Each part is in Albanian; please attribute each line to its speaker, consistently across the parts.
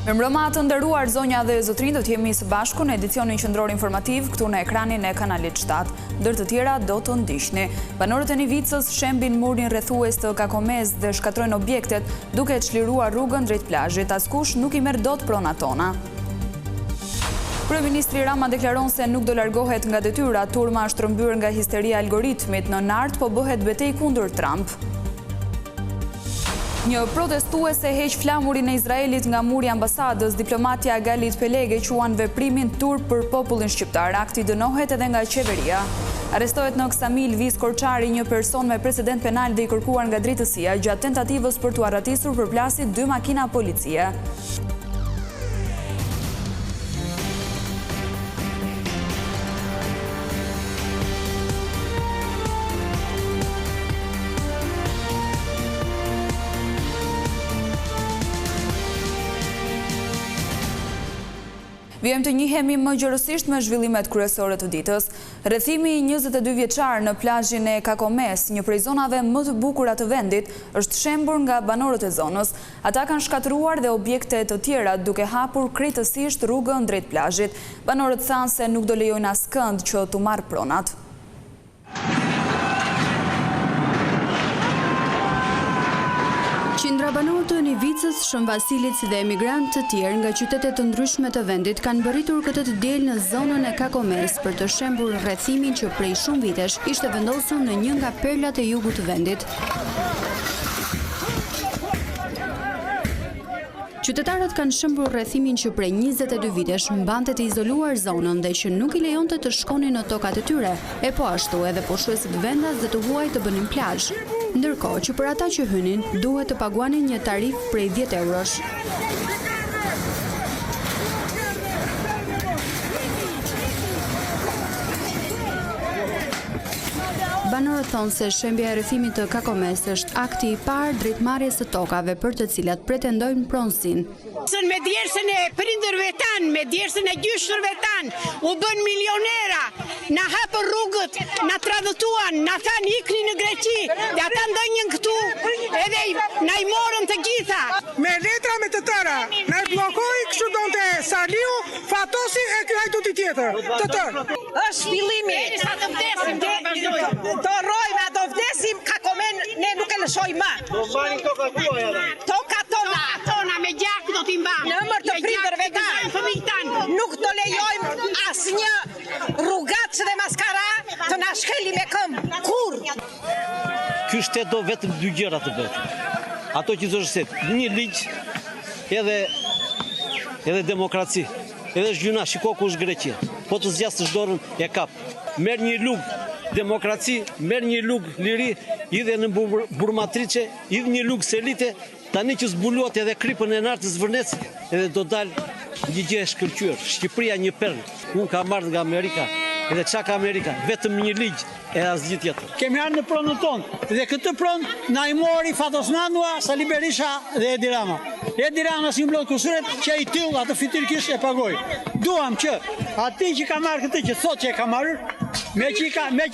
Speaker 1: Mirëmbrëma të nderuar zonja dhe zotrinj, do të jemi së bashku në edicionin qendror informativ këtu në ekranin e kanalit 7. Ndër të tjera do të ndiqni. Banorët e Nivicës shembin murin rrethues të Kakomez dhe shkatrojnë objektet duke çliruar rrugën drejt plazhit. Askush nuk i merr dot pronat tona. Kryeministri Rama deklaron se nuk do largohet nga detyra. Turma është rrëmbyer nga histeria e algoritmit. Në nart po bëhet betejë kundër Trump. Një protestuese heq flamurin e Izraelit nga muri i ambasadës. Diplomatja Galit Pelege quan veprimin turp për popullin shqiptar. Akti dënohet edhe nga qeveria. Arrestohet në Ksamil Vis Korçari një person me precedent penal dhe i kërkuar nga drejtësia gjatë tentativës për t'u arratisur përplasit 2 makina policie. Vjem të njihemi më gjërësisht me zhvillimet kryesore të ditës. Rrethimi 22 vjeçar në plazhin e Kakomez, një prej zonave më të bukura të vendit, është shembur nga banorët e zonës. Ata kanë shkatruar dhe objekte të tjera duke hapur krejtësisht rrugën drejt plazhit. Banorët thanë se nuk do lejojnë askënd që t'u marrë pronat. Qindra banor të Nivicës, Shën Vasilit dhe emigrantë të tjerë nga qytete të ndryshme të vendit kanë bërritur këtë të diel në zonën e Kakomez për të shembur rrethimin që prej shumë vitesh ishte vendosur në një nga perlat e jugut të vendit. Qytetarët kanë shembur rrethimin që prej 22 vitesh mbante të izoluar zonën dhe që nuk i lejonte të shkonin në tokat e tyre, e po ashtu edhe poshuesit vendas dhe të huaj të bënin plazh. Ndërkohë që për ata që hynin, duhet të paguanin një tarif prej 10 eurosh. Banorët thonë se shembja e rrethimit të Kakomez është akti i parë drejt marrjes së tokave për të cilat pretendojnë pronësinë.
Speaker 2: Me djersën e prindërve tanë, me djersën e gjyshërve tanë, u bën milionera, na hapën rrugët, na tradhtuan, na thanë ikni në Greqi, dhe ata ndonjën këtu, edhe na i morën të gjitha.
Speaker 3: Me letra me të tëra, na i blokoi kështu donte Saliu, Fatosi e ky hajduti tjetër, të tërë.
Speaker 2: Është fillimi. Të vdesim, të rrojmë, do vdesim, Kakomen ne nuk e lëshojmë më.
Speaker 4: Do mbani tokat tuaja edhe.
Speaker 2: Tokat tona me gjak do t'i mbajmë. Në emër të prindërve tanë, nuk do lejojmë asnjë rrugaç dhe maskara të na shkeli me këmbë. Kur?
Speaker 4: Ky shtet do vetëm 2 gjëra të bëjë. Ato që thonë se një ligj edhe demokraci. Edhe gjuna, shiko ku është Greqia. Po të zgjasësh dorën e kap. Merr një lugë demokraci, merr një lugë liri, idhe në burmatriçe, idhe një lugë selite, tani që zbuluat edhe kripën e nartës vërnec, edhe do dalë një gjë e shkëlqyer. Shqipëria një perlë. Unë kam ardhur nga Amerika, edhe çka ka Amerika, vetëm një ligj e asgjë tjetër.
Speaker 3: Kemi ardhur në pronën tonë dhe këtë pronë na i mori Fatosmanua, Sali Berisha dhe Edi Rama. Edi Rama si mblot kusuret që i tyll atë fitirkisht e pagoi. Duam që ati që ka marrë këtë që thot që e ka marrë, me që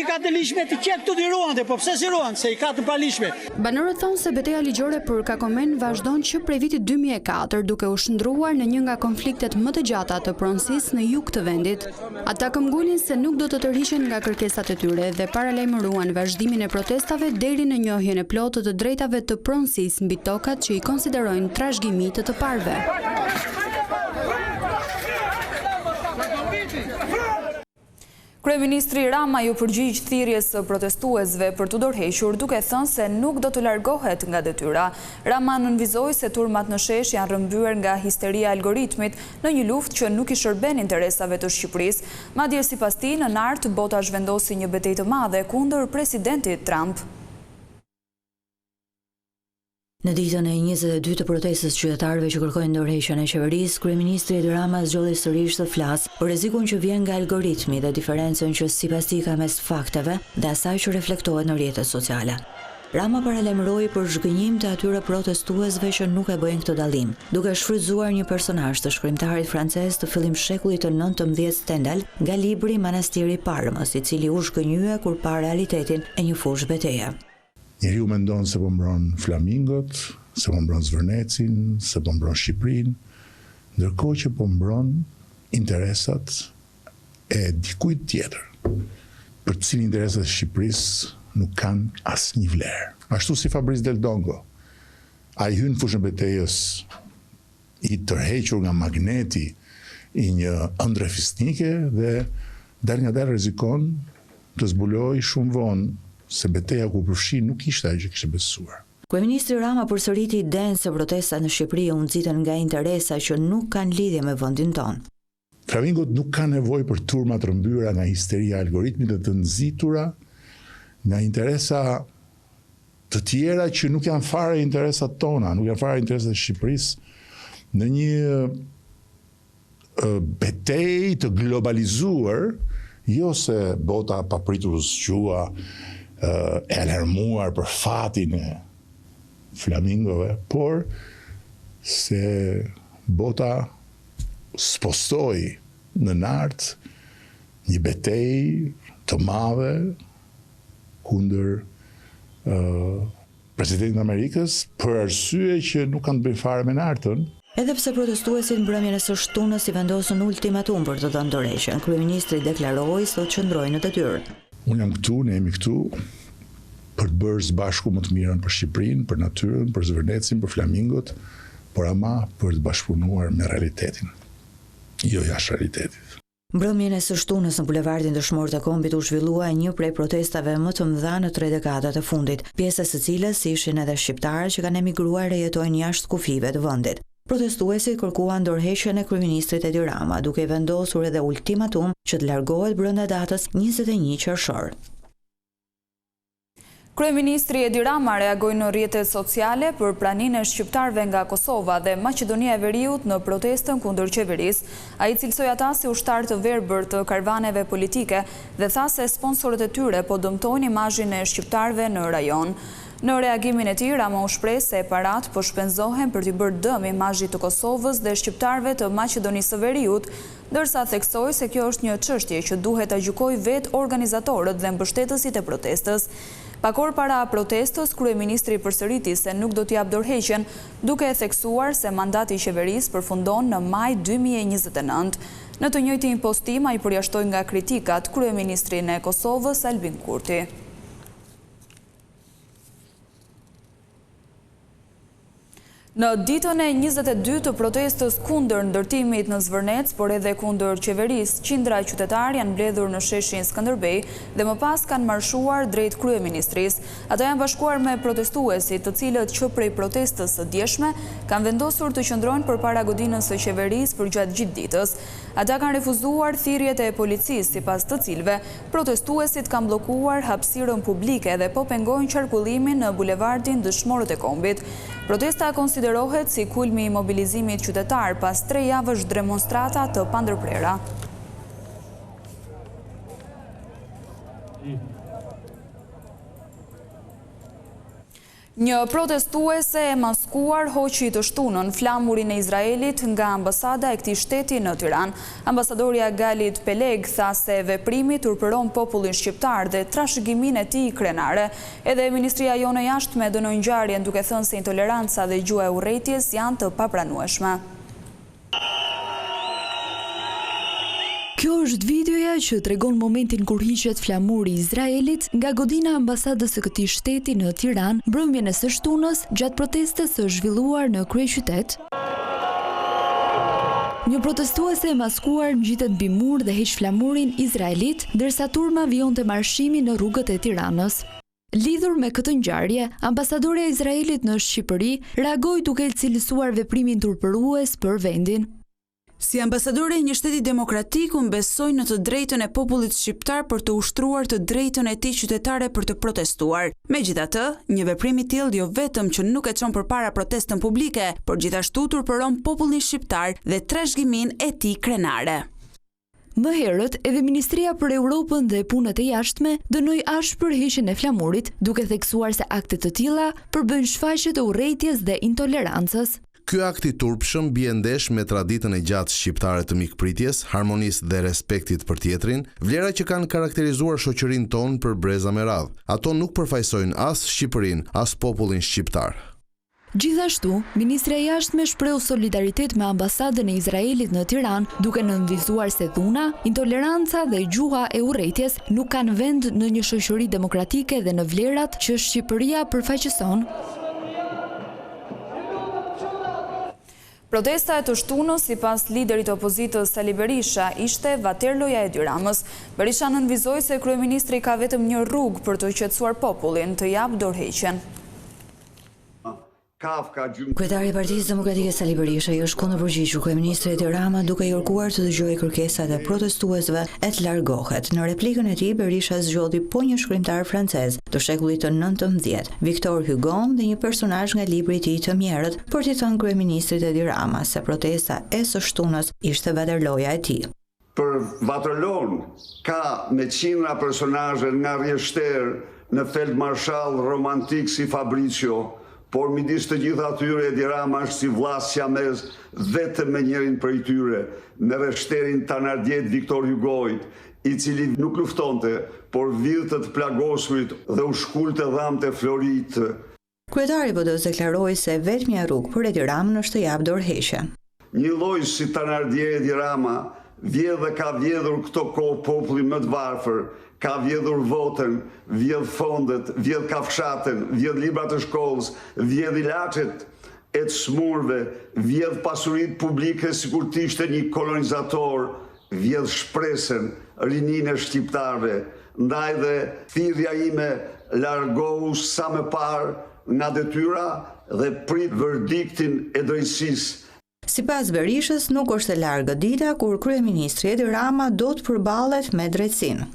Speaker 3: i ka të lishme të qetë të diruante, po pse si ruan, se i ka të palishme.
Speaker 1: Banorët thonë se betejë ligjore për Kakomen vazhdon që prej vitit 2004 duke u shndruar në një nga konfliktet më të gjata të pronësisë në jug të vendit. Ata këmbgulin se nuk do të tërhiqen nga kërkesat e tyre dhe paralajmëruan vazhdimin e protestave deri në njohjen e plotë të drejtave të pronësisë mbi tokat që i konsiderojnë trashëgimi të parëve. Kryeministri Rama ju përgjigj thirrjes së protestuesve për t'u dorëhequr duke thënë se nuk do të largohet nga detyra. Rama nënvizoi se turmat në shesh janë rrëmbyer nga histeria e algoritmit në një luftë që nuk i shërben interesave të Shqipërisë. Madje sipas tij në nart bota zhvendosi një betejë të madhe kundër presidentit Trump.
Speaker 5: Në ditën e 22 të protestës qytetarëve që kërkojnë ndërheqjen e qeverisë, kryeministri Edi Rama zgjodhi sërish të flasë për rrezikun që vjen nga algoritmi dhe diferencën që sipas tij ka mes fakteve dhe asaj që reflektohet në rrjetet sociale. Rama paralajmëroi për zhgënjim të atyre protestuesve që nuk e bëjnë këtë dallim, duke shfrytzuar një personazh të shkrimtarit francez të fillim shekullit të 19 Stendhal nga libri Manastiri i Parmës, i cili u zhgënjye kur pa realitetin e një fushë beteje.
Speaker 6: Njeriu mendon se po mbron flamingot, se po mbron Zvërnecin, se po mbron Shqipërinë, ndërkohë që po mbron interesat e dikujt tjetër, për të cilin interesat e Shqipërisë nuk kanë asnjë vlerë. Ashtu si Fabrice Del Dongo, ai hyn fushën betejës i tërhequr nga magneti i një ëndre fisnike dhe dal nga dal rrezikon të zbuloj shumë vonë se beteja ku përfshi nuk ishte ajo që kishte besuar.
Speaker 5: Kryeministri Rama përsëriti idenë se protestat në Shqipëri u nxitën nga interesa që nuk kanë lidhje me vendin tonë.
Speaker 6: Flamingot nuk ka nevojë për turma të rëmbyra nga histeria e algoritmit dhe të nxitura nga interesa të tjera që nuk janë fare interesat tona, nuk janë fare interesat e Shqipërisë në një betejë të globalizuar, jo se bota papritur zgjua e alarmuar për fatin e flamingove, por se bota spostoi në nart një betejë të madhe kundër presidentin e Amerikës për arsye që nuk kanë të bëjnë fare me nartën.
Speaker 5: Edhe pse protestuesit mbrëmjen e së shtunës i vendosën ultimatum për të dhënë dorëheqjen, kryeministri deklaroi se do të qëndrojë në detyrë.
Speaker 6: Unë jam këtu, ne jemi këtu për të bërë së bashku më të mirën për Shqipërinë, për natyrën, për Zvërnecin, për flamingot, por ama për të bashkëpunuar me realitetin, jo jashtë realitetit.
Speaker 5: Mbrëmjen e së shtunës në bulevardin Dëshmorë të Kombit u zhvillua një prej protestave më të mëdha në 3 dekadat e fundit, pjesë së cilës ishin edhe shqiptarë që kanë emigruar e jetojnë jashtë kufive të vendit. Protestuesit kërkuan dorëheqjen e kryeministrit Edi Rama, duke vendosur edhe ultimatum që të largohet brenda datës 21 qershor.
Speaker 7: Kryeministri Edi Rama reagoi në rrjetet sociale për praninë e shqiptarëve nga Kosova dhe Maqedonia e Veriut në protestën kundër qeverisë. Ai cilsoi ata si ushtarë të verbër të karvaneve politike dhe tha se sponsorët e tyre po dëmtojnë imazhin e shqiptarëve në rajon. Në reagimin e tij, Rama u shpreh se parat po shpenzohen për t'i bërë dëm imazhit të Kosovës dhe shqiptarëve të Maqedonisë së Veriut, ndërsa theksoi se kjo është një çështje që duhet ta gjykojë vetë organizatorët dhe mbështetësit e protestës. Pak orë para protestës, kryeministri përsëriti se nuk do t'i jap dorëheqjen, duke theksuar se mandati i qeverisë përfundon në maj 2029. Në të njëjtin postim, ai përjashtoi nga kritikat kryeministrin e Kosovës Albin Kurti. Në ditën e 22 të protestës kundër ndërtimit në Zvërnec, por edhe kundër qeverisë, qindra qytetarë janë mbledhur në sheshin Skënderbej dhe më pas kanë marshuar drejt kryeministrisë. Ata janë bashkuar me protestuesit, të cilët që prej protestës së djeshme kanë vendosur të qëndrojnë përpara godinës së qeverisë për gjatë gjithë ditës. Ata kanë refuzuar thirrjet e policisë, sipas të cilëve protestuesit kanë bllokuar hapësirën publike dhe po pengojnë qarkullimin në bulevardin Dëshmorët e Kombit. Protesta konsiderohet si kulmi i mobilizimit qytetar pas 3 javësh demonstrata të pandërprera. Një protestuese e maskuar hoqi të shtunën flamurin e Izraelit nga ambasada e këtij shteti në Tiranë. Ambasadorja Galit Peleg tha se veprimi turpëron popullin shqiptar dhe trashëgiminë e tij krenare. Edhe Ministria Jone Jashtme dënoi ngjarjen duke thënë se intoleranca dhe gjuha e urrëties janë të papranueshme.
Speaker 1: Kjo është videoja që tregon momentin kur hiqet flamuri i Izraelit nga godina ambasadës së këtij shteti në Tiranë mbrëmjen e së shtunës gjatë protestës së zhvilluar në kryeqytet. Një protestuese e maskuar ngjitet mbi mur dhe heq flamurin izraelit, ndërsa turma vijonte marshimin në rrugët e Tiranës. Lidhur me këtë ngjarje, ambasadorja e Izraelit në Shqipëri reagoi duke cilësuar veprimin turpërues për vendin.
Speaker 8: Si ambasadore e një shteti demokratik, unë besoj në të drejtën e popullit shqiptar për të ushtruar të drejtën e tij qytetare për të protestuar. Megjithatë, një veprim i tillë jo vetëm që nuk e çon përpara protestën publike, por gjithashtu turpëron popullin shqiptar dhe trashëgiminë e tij krenare.
Speaker 1: Më herët, edhe Ministria për Europën dhe Punët e Jashtme dënoi ashpër heqjen e flamurit, duke theksuar se akte të tilla përbëjnë shfaqje të urrëties dhe intolerancës.
Speaker 9: Ky akt i turpshëm bie ndesh me traditën e gjatë shqiptare të mikpritjes, harmonisë dhe respektit për tjetrin, vlera që kanë karakterizuar shoqërinë tonë për breza me radhë. Ato nuk përfaqësojnë as Shqipërinë, as popullin shqiptar.
Speaker 1: Gjithashtu, Ministria e Jashtme shpreu solidaritet me ambasadën e Izraelit në Tiranë, duke nënvizuar se dhuna, intoleranca dhe gjuha e urrëties nuk kanë vend në një shoqëri demokratike dhe në vlerat që Shqipëria përfaqëson.
Speaker 7: Protesta e të shtunës, sipas liderit opozitës Sali Berisha, ishte vaterloja e Edi Ramës. Berisha nënvizoi se kryeministri ka vetëm një rrugë për të qetësuar popullin, të japë dorëheqjen.
Speaker 5: Kryetari i Partisë Demokratike Sali Berisha i është kundërpërgjigjur kryeministrit Edi Rama duke i kërkuar të dëgjojë kërkesat e protestuesve e të largohet. Në replikën e tij Berisha zgjodhi po një shkrimtar francez të shekullit të 19, Victor Hugo, dhe një personazh nga libri i tij të Mjerët, për t'i thënë kryeministrit Edi Rama se protesta e së shtunës ishte vaterloja e tij.
Speaker 10: Për vaterlon ka me qindra personazhe nga rjeshter në feldmarshall romantik si Fabricio, por midis të gjitha atyre Edi Rama është si vllas siamez vetëm me njërin prej tyre, me rreshterin tanardjet Victor Hugoit, i cili nuk luftonte, por vidhte të plagosurit dhe u shkulte dhamte florit.
Speaker 5: Kryetari PD-s deklaroi se vetmja rrugë për Edi Ramën është të japë dorëheqjen.
Speaker 10: Një lloj si tanardje Edi Rama vjedh dhe ka vjedhur këto kohë populli më të varfër, ka vjedhur votën, vjedh fondet, vjedh kafshatën, vjedh librat të shkollës, vjedh ilaçet e të smurve, vjedh pasuritë publike sikur të ishte një kolonizator, vjedh shpresën, rininë e shqiptarëve. Ndaj dhe thirrja ime largohu sa më parë nga detyra dhe prit verdiktin e drejtësisë.
Speaker 5: Sipas Berishës, nuk është e largë dita kur kryeministri Edi Rama do të përballet me drejtësinë.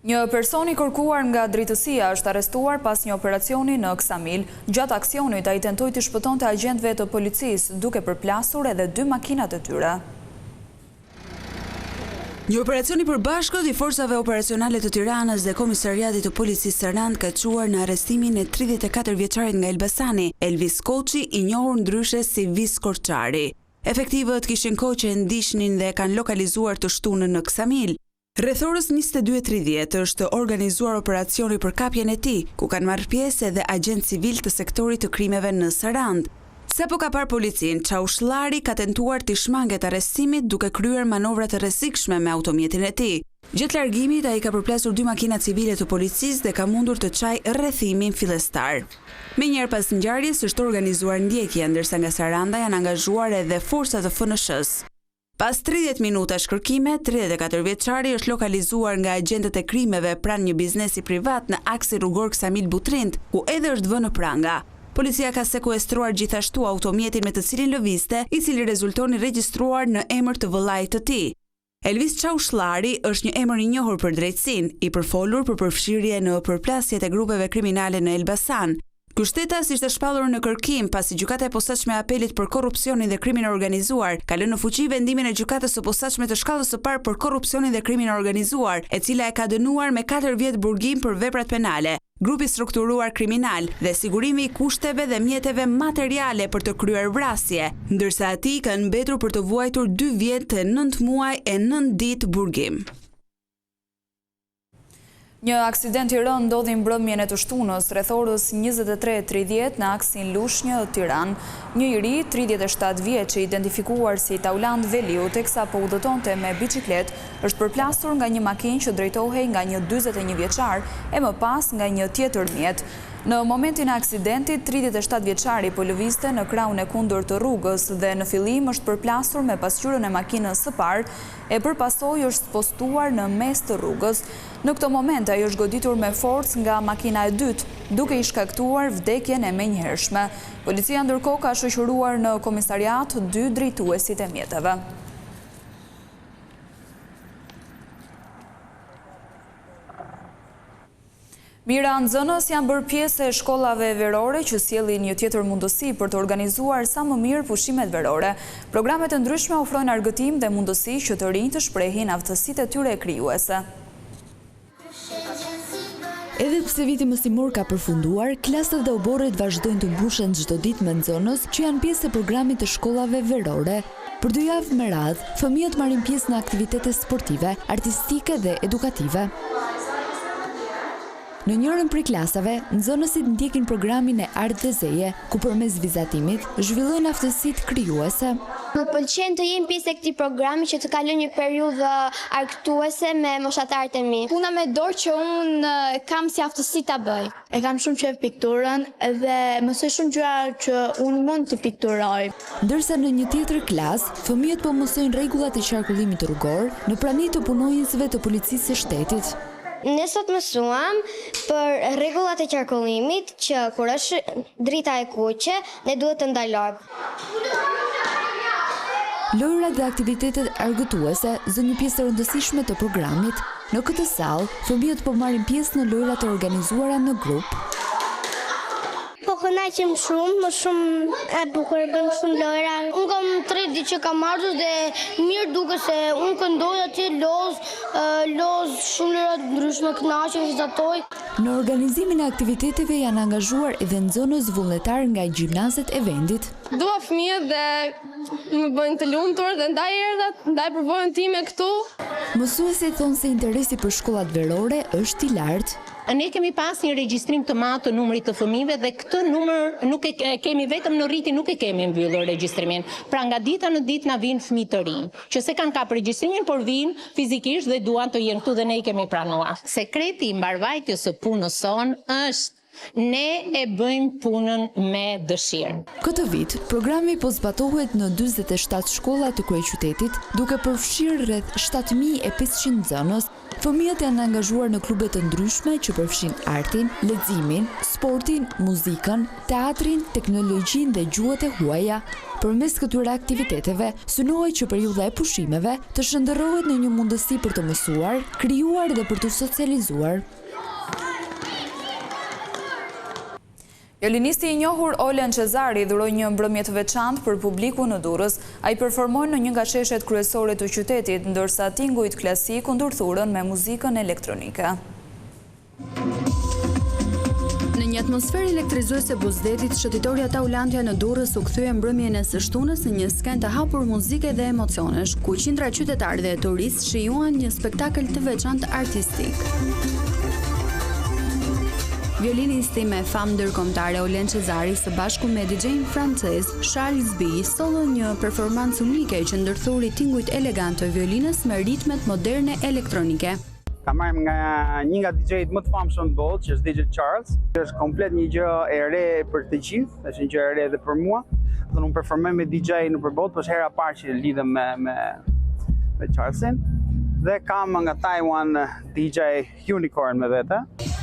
Speaker 7: Një person i kërkuar nga drejtësia është arrestuar pas një operacioni në Ksamil. Gjatë aksionit ai tentoi të shpëtonte agjentëve të policisë, duke përplasur edhe 2 makinat e tyre.
Speaker 8: Një operacion i përbashkët i forcave operacionale të Tiranës dhe Komisariatit të Policisë së Rand ka çuar në arrestimin e 34 vjeçarit nga Elbasani, Elvis Koçi, i njohur ndryshe si Vis Korçari. Efektivët kishin kohë që e ndiqnin dhe kanë lokalizuar të shtunën në Ksamil. Rreth orës 22:30 është organizuar operacioni për kapjen e tij, ku kanë marrë pjesë edhe agent civil të sektorit të krimeve në Sarand. Sapo ka parë policin, Çaushllari ka tentuar t'i shmanget arrestimit duke kryer manovra të rrezikshme me automjetin e tij. Gjatë largimit ai ka përplasur 2 makina civile të policisë dhe ka mundur të çajë rrethimin fillestar. Menjëherë pas ngjarjes është organizuar ndjekje, ndërsa nga Saranda janë angazhuar edhe forca të FNSH-s. Pas 30 minutash kërkime, 34 vjeçari është lokalizuar nga agjentët e krimeve pranë një biznesi privat në aksi rrugor Ksamil Butrint, ku edhe është vënë në pranga. Policia ka sekuestruar gjithashtu automjetin me të cilin lëvizte, i cili rezulton i regjistruar në emër të vëllait të tij. Elvis Çaushllari është një emër i njohur për drejtësinë, i përfolur për përfshirje në përplasjet e grupeve kriminale në Elbasan. Ky shtetas ishte shpallur në kërkim pasi gjykata e posaçme e apelit për korrupsionin dhe krimin e organizuar ka lënë në fuqi vendimin e gjykatës së posaçme të shkallës së parë për korrupsionin dhe krimin e organizuar, e cila e ka dënuar me 4 vjet burgim për veprat penale, grupi strukturuar kriminal dhe sigurimi i kushteve dhe mjeteve materiale për të kryer vrasje, ndërsa atij kanë mbetur për të vuajtur 2 vjet, 9 muaj e 9 ditë burgim.
Speaker 7: Një aksident i rënd ndodhi mbrëmjen e të shtunës rreth orës 23:30 në aksin Lushnjë, Tiranë. Një i ri, 37 vjeç, i identifikuar si Tauland Veliu, teksa po udhëtonte me biçikletë, është përplasur nga një makinë që drejtohej nga një 41 vjeçar e më pas nga një tjetër mjet. Në momentin e aksidentit, 37 vjeçari po lëvizte në krahun e kundër të rrugës dhe në fillim është përplasur me pasqyrën e makinës së parë, e përpasoj është postuar në mes të rrugës. Në këto moment ai është goditur me forcë nga makina e dytë, duke i shkaktuar vdekjen e menjëhershme. Policia ndërkohë ka shoqëruar në komisariat 2 drejtuesit e mjeteve. Mira nxënës janë bërë pjesë e shkollave verore që sjellin një tjetër mundësi për të organizuar sa më mirë pushimet verore. Programet e ndryshme ofrojnë argëtim dhe mundësi që të rinjtë të shprehin aftësitë e tyre krijuese.
Speaker 1: Edhe pse viti mësimor ka përfunduar, klasat dhe oborret vazhdojnë të mbushen çdo ditë me nxënës që janë pjesë e programit të shkollave verore. Për 2 javë me radhë, fëmijët marrin pjesë në aktivitete sportive, artistike dhe edukative.
Speaker 5: Në njërën prej klasave, nxënësit ndjekin programin e Art dhe Zeje, ku përmes vizatimit zhvillojnë aftësitë krijuese.
Speaker 11: Më pëlqen të jem pjesë e këtij programi që të kaloj një periudhë argëtuese me moshatarët e mi.
Speaker 12: Puna me dorë që unë kam si aftësi ta bëj. E kam shumë qejf pikturën dhe mësoj shumë gjëra që unë mund të pikturoj.
Speaker 5: Ndërsa në një tjetër klasë, fëmijët po mësojnë rregullat e qarkullimit rrugor në prani të punonjësve të policisë së shtetit.
Speaker 11: Ne sot mësuam për rregullat e qarkullimit që kur është drita e kuqe, ne duhet të ndalojmë.
Speaker 5: Lojrat dhe aktivitetet argëtuese zë një pjesë e rëndësishme të programit. Në këtë sallë, fëmijët po marrin pjesë në lojrat të organizuara në grup.
Speaker 11: Po kënaqem shumë, më shumë e bukur, bëm shumë lojra. Unë kam 3 ditë që kam ardhur dhe mirë duket se unë këndoj atje loz shumë lojra të ndryshme, kënaqem vizatoj.
Speaker 5: Në organizimin e aktiviteteve janë angazhuar edhe nxënës vullnetar nga gjimnazet e vendit.
Speaker 12: Dua fëmijët dhe më bëjnë të lumtur dhe ndaj përvojën time këtu.
Speaker 5: Mësuesit thonë se interesi për shkollat verore është i lartë.
Speaker 2: Ne kemi pas një regjistrim të madh të numrit të fëmijëve dhe këtë numër nuk e kemi vetëm në rriti, nuk e kemi mbyllur regjistrimin. Pra nga dita në ditë na vijnë fëmijë të rinj, që se kanë kap regjistrimin, por vijnë fizikisht dhe duan të jenë këtu dhe ne i kemi pranuar. Sekreti i mbarvajtjes së punës sonë është ne e bëjmë punën me dëshirë.
Speaker 5: Këtë vit, programi po zbatohet në 47 shkolla të kryeqytetit, duke përfshirë rreth 7500 nxënës. Fëmijët janë angazhuar në klube të ndryshme që përfshin artin, leximin, sportin, muzikën, teatrin, teknologjinë dhe gjuhët e huaja. Përmes këtyre aktiviteteve, synohet që periudha e pushimeve të shndërrohet në një mundësi për të mësuar, krijuar dhe për të socializuar.
Speaker 7: Violinisti i njohur Olen Cezari dhuroi një mbrëmje të veçantë për publikun në Durrës. Ai performoi në një nga sheshet kryesore të qytetit, ndërsa tingujt klasik u ndërthurën me muzikën elektronike.
Speaker 1: Në një atmosferë elektrizuese buzdetit, shëtitorja Taulandia në Durrës u kthye mbrëmjen e së shtunës në një skenë të hapur muzike dhe emocionesh, ku qindra qytetarë dhe turistë shijuan një spektakël të veçantë artistik. Violinisti me famë ndërkombëtare Olen Cezari së bashku me DJ-n francez Charles B sollën një performancë unike që ndërthuri tingujt elegant të violinës me ritmet moderne elektronike.
Speaker 13: Ka marrë nga një nga DJ-t më të famshëm të botë, që është DJ Charles. Është komplet një gjë e re për të gjithë, është një gjë e re edhe për mua. Dhe unë performoj me DJ në përballë, për hera parë që lidhem me Charlesin. Dhe kam nga Taiwan DJ Unicorn me vete.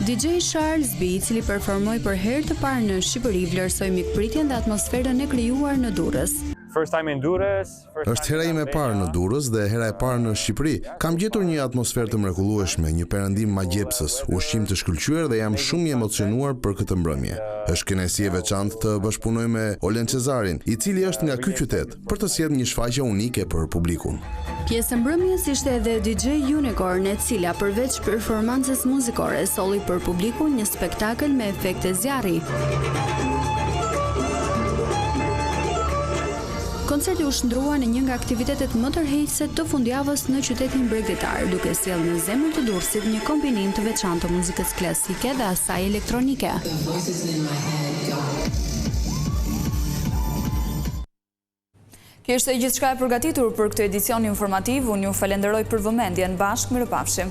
Speaker 1: DJ Charles B, i cili performoi për herë të parë në Shqipëri, vlerësoi mikpritjen dhe atmosferën e krijuar në Durrës.
Speaker 9: Është hera ime e parë në Durrës dhe hera e parë në Shqipëri. Kam gjetur një atmosferë të mrekullueshme, një perëndim magjepsës, ushqim të shkëlqyer dhe jam shumë i emocionuar për këtë mbrëmje. Është kënaqësi e veçantë të bashkëpunoj me Olen Cezarin, i cili është nga ky qytet, për të sjellë një shfaqje unike për publikun.
Speaker 1: Pjesë e mbrëmjes ishte edhe DJ Unicorn, e cila përveç performancës muzikore solli për publikun një spektakël me efekte zjarri. Koncerti u shndrua në një nga aktivitetet më tërheqëse të fundjavës në qytetin bregdetar, duke sjellë në zemër të Durrësit një kombinim të veçantë të muzikës klasike dhe asaj elektronike.
Speaker 7: Kjo ishte gjithçka e përgatitur për këtë edicion informativ. Unë ju falenderoj për vëmendjen. Bashkë, mirëpafshim.